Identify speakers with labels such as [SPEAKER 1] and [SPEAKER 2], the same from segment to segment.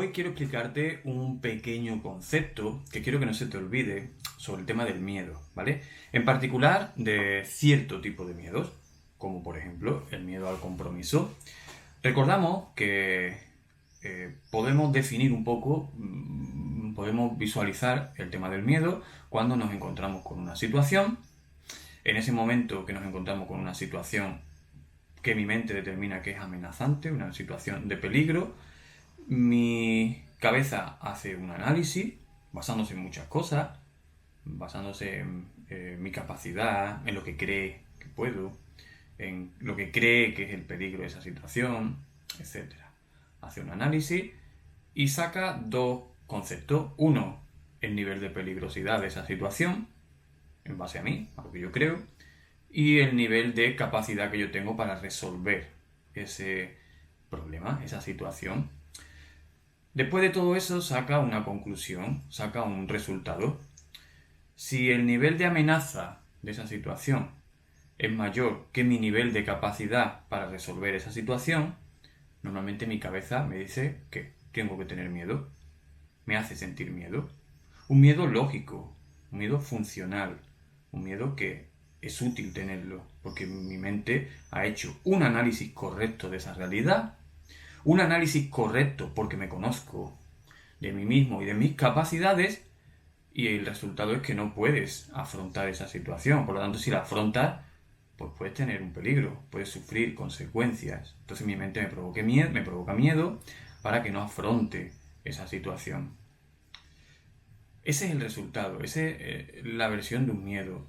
[SPEAKER 1] Hoy quiero explicarte un pequeño concepto que quiero que no se te olvide sobre el tema del miedo, ¿vale? En particular de cierto tipo de miedos, como por ejemplo el miedo al compromiso. Recordamos que podemos definir un poco, podemos visualizar el tema del miedo cuando nos encontramos con una situación. En ese momento que nos encontramos con una situación que mi mente determina que es amenazante, una situación de peligro, mi cabeza hace un análisis basándose en muchas cosas, basándose en mi capacidad, en lo que cree que puedo, en lo que cree que es el peligro de esa situación, etc. Hace un análisis y saca dos conceptos. Uno, el nivel de peligrosidad de esa situación, en base a mí, a lo que yo creo, y el nivel de capacidad que yo tengo para resolver ese problema, esa situación. Después de todo eso saca una conclusión, saca un resultado. Si el nivel de amenaza de esa situación es mayor que mi nivel de capacidad para resolver esa situación, normalmente mi cabeza me dice que tengo que tener miedo, me hace sentir miedo. Un miedo lógico, un miedo funcional, un miedo que es útil tenerlo, porque mi mente ha hecho un análisis correcto de esa realidad, un análisis correcto porque me conozco de mí mismo y de mis capacidades, y el resultado es que no puedes afrontar esa situación. Por lo tanto, si la afrontas, pues puedes tener un peligro, puedes sufrir consecuencias. Entonces mi mente me provoca miedo para que no afronte esa situación. Ese es el resultado, esa es la versión de un miedo,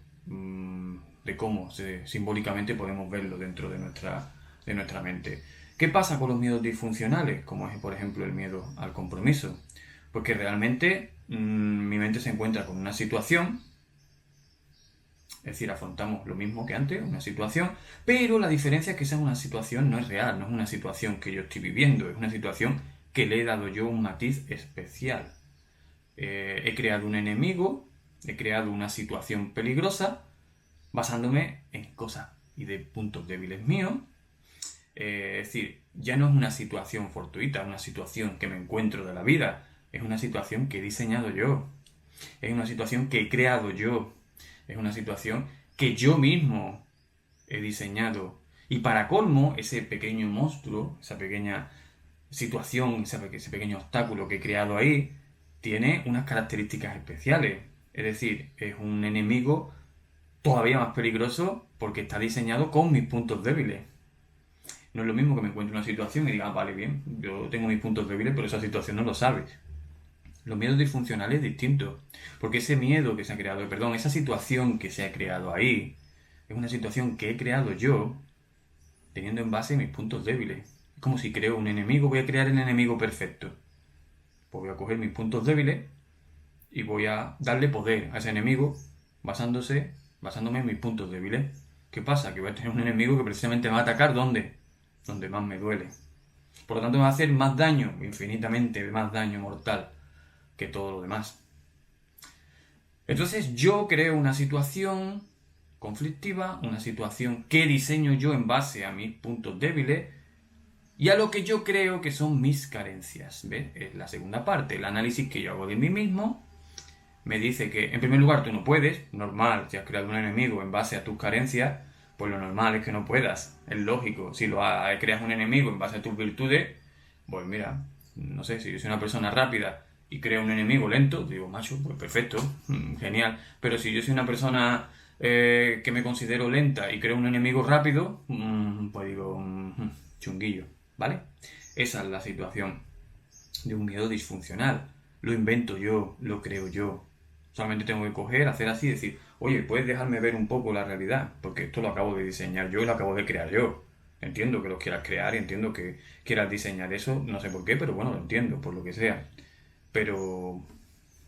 [SPEAKER 1] de cómo simbólicamente podemos verlo dentro de nuestra mente. ¿Qué pasa con los miedos disfuncionales? Como es, por ejemplo, el miedo al compromiso. Porque realmente mi mente se encuentra con una situación, es decir, afrontamos lo mismo que antes, una situación, pero la diferencia es que esa es una situación no es real, no es una situación que yo estoy viviendo, es una situación que le he dado yo un matiz especial. He creado un enemigo, he creado una situación peligrosa, basándome en cosas y de puntos débiles míos. Es decir, ya no es una situación fortuita, una situación que me encuentro de la vida, es una situación que he diseñado yo, es una situación que he creado yo, es una situación que yo mismo he diseñado. Y para colmo, ese pequeño monstruo, esa pequeña situación, ese pequeño obstáculo que he creado ahí, tiene unas características especiales. Es decir, es un enemigo todavía más peligroso porque está diseñado con mis puntos débiles. No es lo mismo que me encuentre en una situación y diga, vale, bien, yo tengo mis puntos débiles, pero esa situación no lo sabes. Los miedos disfuncionales es distinto, porque ese miedo que se ha creado, perdón, esa situación que se ha creado ahí, es una situación que he creado yo, teniendo en base mis puntos débiles. Es como si creo un enemigo, voy a crear el enemigo perfecto. Pues voy a coger mis puntos débiles y voy a darle poder a ese enemigo basándome en mis puntos débiles. ¿Qué pasa? Que voy a tener un enemigo que precisamente me va a atacar ¿dónde? Donde más me duele. Por lo tanto me va a hacer más daño, infinitamente más daño mortal que todo lo demás. Entonces yo creo una situación conflictiva, una situación que diseño yo en base a mis puntos débiles y a lo que yo creo que son mis carencias. ¿Ves? Es la segunda parte, el análisis que yo hago de mí mismo. Me dice que, en primer lugar, tú no puedes, normal, si has creado un enemigo en base a tus carencias, pues lo normal es que no puedas, es lógico. Si creas un enemigo en base a tus virtudes, pues mira, no sé, si yo soy una persona rápida y creo un enemigo lento, digo, macho, pues perfecto, genial. Pero si yo soy una persona que me considero lenta y creo un enemigo rápido, pues digo, chunguillo, ¿vale? Esa es la situación de un miedo disfuncional. Lo invento yo, lo creo yo. Solamente tengo que coger, hacer así y decir, oye, ¿puedes dejarme ver un poco la realidad? Porque esto lo acabo de diseñar yo y lo acabo de crear yo. Entiendo que lo quieras crear y entiendo que quieras diseñar eso, no sé por qué, pero bueno, lo entiendo, por lo que sea. Pero,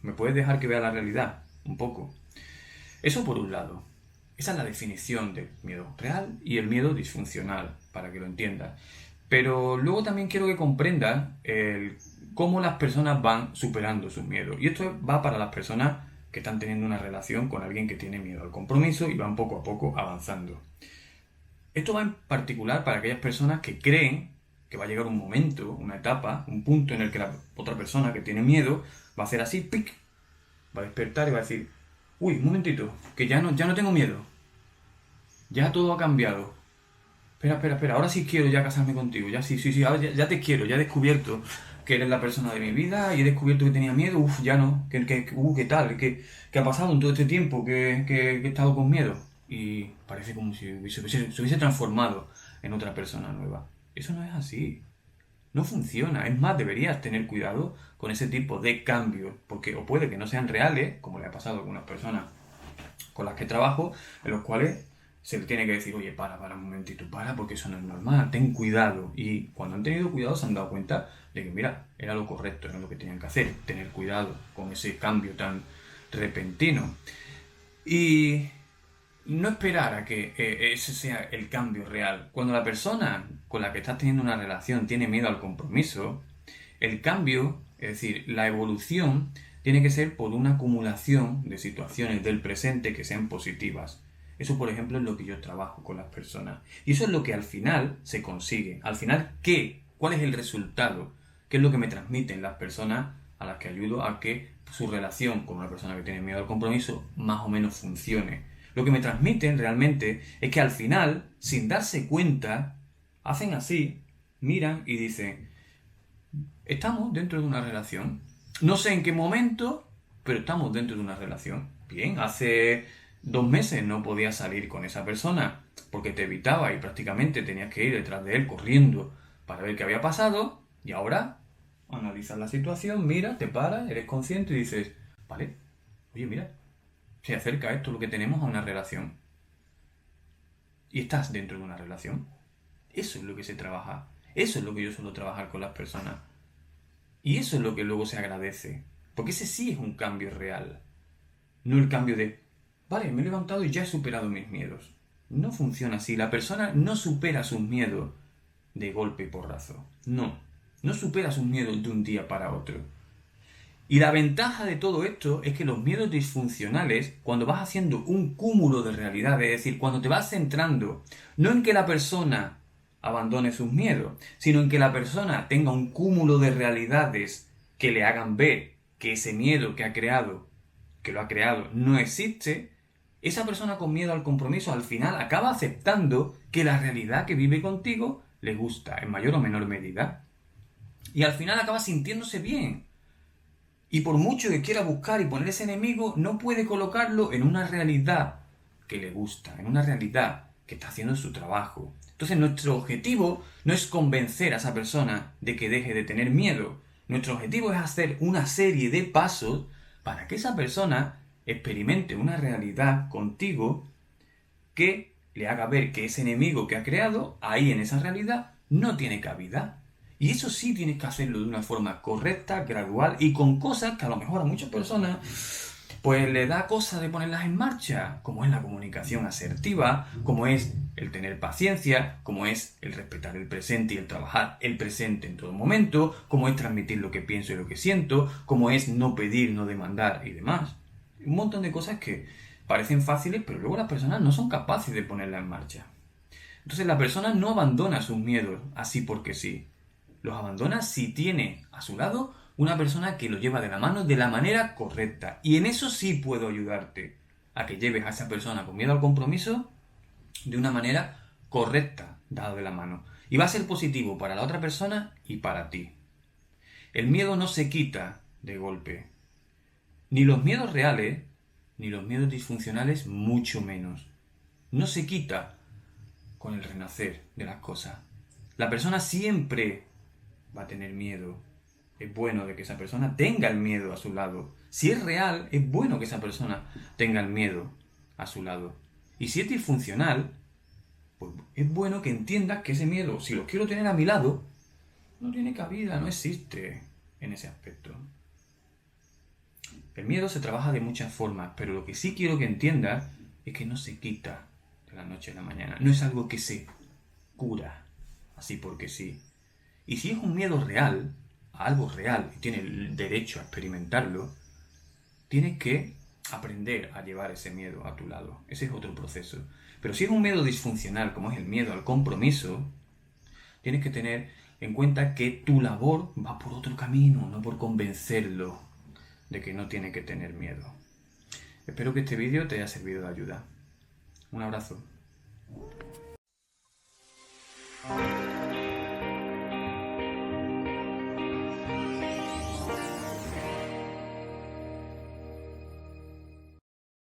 [SPEAKER 1] ¿me puedes dejar que vea la realidad? Un poco. Eso por un lado. Esa es la definición del miedo real y el miedo disfuncional, para que lo entiendas. Pero luego también quiero que comprendas cómo las personas van superando sus miedos. Y esto va para las personas que están teniendo una relación con alguien que tiene miedo al compromiso y van poco a poco avanzando. Esto va en particular para aquellas personas que creen que va a llegar un momento, una etapa, un punto en el que la otra persona que tiene miedo va a hacer así, ¡pic! Va a despertar y va a decir, uy, un momentito, que ya no tengo miedo. Ya todo ha cambiado. Espera, ahora sí quiero ya casarme contigo. Ya sí, ahora ya te quiero, ya he descubierto que eres la persona de mi vida y he descubierto que tenía miedo. Uf, ya no. ¿Qué tal? ¿Qué ha pasado en todo este tiempo que he estado con miedo? Y parece como si se hubiese transformado en otra persona nueva. Eso no es así. No funciona. Es más, deberías tener cuidado con ese tipo de cambios, porque o puede que no sean reales, como le ha pasado a algunas personas con las que trabajo, en los cuales se le tiene que decir, oye, para un momentito, porque eso no es normal, ten cuidado. Y cuando han tenido cuidado se han dado cuenta de que, mira, era lo correcto, era lo que tenían que hacer, tener cuidado con ese cambio tan repentino. Y no esperar a que ese sea el cambio real. Cuando la persona con la que estás teniendo una relación tiene miedo al compromiso, el cambio, es decir, la evolución, tiene que ser por una acumulación de situaciones del presente que sean positivas. Eso, por ejemplo, es lo que yo trabajo con las personas. Y eso es lo que al final se consigue. Al final, ¿qué? ¿Cuál es el resultado? ¿Qué es lo que me transmiten las personas a las que ayudo a que su relación con una persona que tiene miedo al compromiso más o menos funcione? Lo que me transmiten realmente es que al final, sin darse cuenta, hacen así, miran y dicen, estamos dentro de una relación. No sé en qué momento, pero estamos dentro de una relación. Bien, hace 2 meses no podías salir con esa persona porque te evitaba y prácticamente tenías que ir detrás de él corriendo para ver qué había pasado. Y ahora analizas la situación, mira, te paras, eres consciente y dices, vale, oye, mira, se acerca esto lo que tenemos a una relación. Y estás dentro de una relación. Eso es lo que se trabaja. Eso es lo que yo suelo trabajar con las personas. Y eso es lo que luego se agradece. Porque ese sí es un cambio real. No el cambio de, vale, me he levantado y ya he superado mis miedos. No funciona así. La persona no supera sus miedos de golpe y porrazo. No. No supera sus miedos de un día para otro. Y la ventaja de todo esto es que los miedos disfuncionales, cuando vas haciendo un cúmulo de realidades, es decir, cuando te vas centrando no en que la persona abandone sus miedos, sino en que la persona tenga un cúmulo de realidades que le hagan ver que ese miedo que ha creado, que lo ha creado, no existe, esa persona con miedo al compromiso al final acaba aceptando que la realidad que vive contigo le gusta en mayor o menor medida. Y al final acaba sintiéndose bien. Y por mucho que quiera buscar y poner ese enemigo, no puede colocarlo en una realidad que le gusta, en una realidad que está haciendo su trabajo. Entonces nuestro objetivo no es convencer a esa persona de que deje de tener miedo. Nuestro objetivo es hacer una serie de pasos para que esa persona experimente una realidad contigo que le haga ver que ese enemigo que ha creado ahí en esa realidad no tiene cabida. Y eso sí tienes que hacerlo de una forma correcta, gradual y con cosas que a lo mejor a muchas personas pues le da cosa de ponerlas en marcha, como es la comunicación asertiva, como es el tener paciencia, como es el respetar el presente y el trabajar el presente en todo momento, como es transmitir lo que pienso y lo que siento, como es no pedir, no demandar y demás. Un montón de cosas que parecen fáciles, pero luego las personas no son capaces de ponerlas en marcha. Entonces la persona no abandona sus miedos así porque sí. Los abandona si tiene a su lado una persona que lo lleva de la mano de la manera correcta. Y en eso sí puedo ayudarte, a que lleves a esa persona con miedo al compromiso de una manera correcta, dado de la mano. Y va a ser positivo para la otra persona y para ti. El miedo no se quita de golpe. Ni los miedos reales, ni los miedos disfuncionales, mucho menos. No se quita con el renacer de las cosas. La persona siempre va a tener miedo. Es bueno de que esa persona tenga el miedo a su lado. Si es real, es bueno que esa persona tenga el miedo a su lado. Y si es disfuncional, pues es bueno que entiendas que ese miedo, si lo quiero tener a mi lado, no tiene cabida, no existe en ese aspecto. El miedo se trabaja de muchas formas, pero lo que sí quiero que entiendas es que no se quita de la noche a la mañana. No es algo que se cura, así porque sí. Y si es un miedo real, a algo real, y tienes el derecho a experimentarlo, tienes que aprender a llevar ese miedo a tu lado. Ese es otro proceso. Pero si es un miedo disfuncional, como es el miedo al compromiso, tienes que tener en cuenta que tu labor va por otro camino, no por convencerlo de que no tiene que tener miedo. Espero que este vídeo te haya servido de ayuda. Un abrazo.